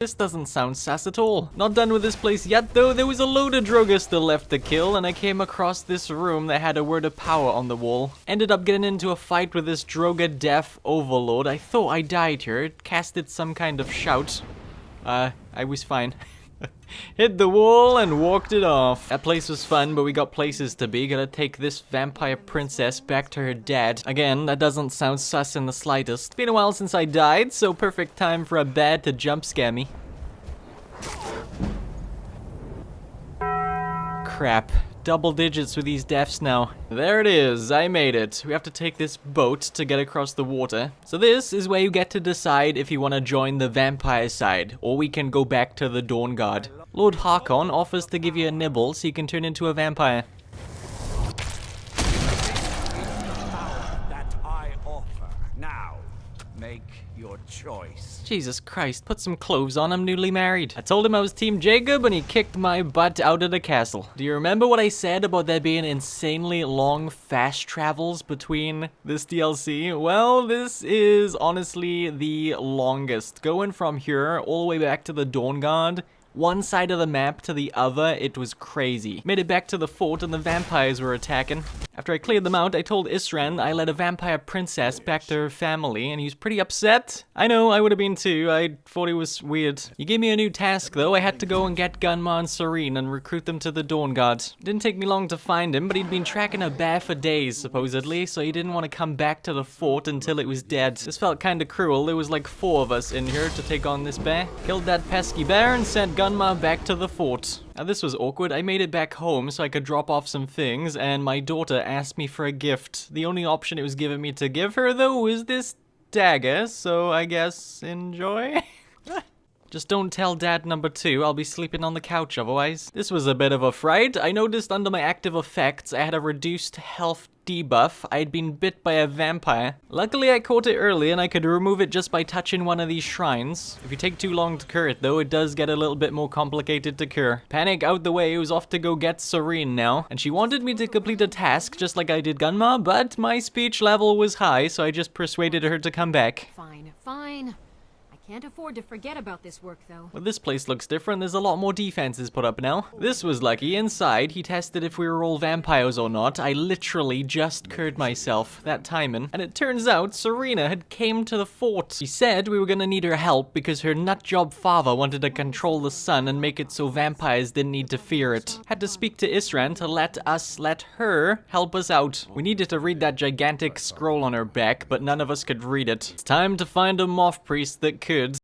This doesn't sound sus at all. Not done with this place yet though. There was a load of Drogas still left to kill, and I came across this room that had a word of power on the wall. Ended up getting into a fight with this Droga death overlord. I thought I died here. It casted some kind of shout. I was fine. Hit the wall and walked it off. That place was fun, but we got places to be. Gotta take this vampire princess back to her dad. Again, that doesn't sound sus in the slightest. It's been a while since I died, so perfect time for a bad to jump scare me. Crap. Double digits with these deaths now. There it is, I made it. We have to take this boat to get across the water. So this is where you get to decide if you want to join the vampire side, or we can go back to the Dawnguard. Lord Harkon offers to give you a nibble so you can turn into a vampire. That I offer. Now, make your choice. Jesus Christ, put some clothes on, I'm newly married. I told him I was Team Jacob and he kicked my butt out of the castle. Do you remember what I said about there being insanely long fast travels between this DLC? Well, this is honestly the longest. Going from here all the way back to the Dawnguard, one side of the map to the other, it was crazy. Made it back to the fort and the vampires were attacking. After I cleared them out, I told Isran I led a vampire princess back to her family, and he was pretty upset. I know, I would have been too. I thought he was weird. He gave me a new task though. I had to go and get Gunmar and Serene and recruit them to the Dawnguard. Didn't take me long to find him, but he'd been tracking a bear for days, supposedly, so he didn't want to come back to the fort until it was dead. This felt kinda cruel. There was like 4 of us in here to take on this bear. Killed that pesky bear and sent Gunmar back to the fort. Now this was awkward. I made it back home so I could drop off some things, and my daughter asked me for a gift. The only option it was giving me to give her though was this dagger, so I guess enjoy. Just don't tell Dad number 2, I'll be sleeping on the couch otherwise. This was a bit of a fright. I noticed under my active effects I had a reduced health debuff. I had been bit by a vampire. Luckily I caught it early and I could remove it just by touching one of these shrines. If you take too long to cure it though, it does get a little bit more complicated to cure. Panic out the way, I was off to go get Serene now. And she wanted me to complete a task just like I did Gunmar, but my speech level was high, so I just persuaded her to come back. Fine, fine. Can't afford to forget about this work, though. Well, this place looks different. There's a lot more defenses put up now. This was lucky. Inside, he tested if we were all vampires or not. I literally just cured myself that timing. And it turns out Serena had came to the fort. She said we were gonna need her help because her nutjob father wanted to control the sun and make it so vampires didn't need to fear it. Had to speak to Isran to let her help us out. We needed to read that gigantic scroll on her back, but none of us could read it. It's time to find a moth priest that could.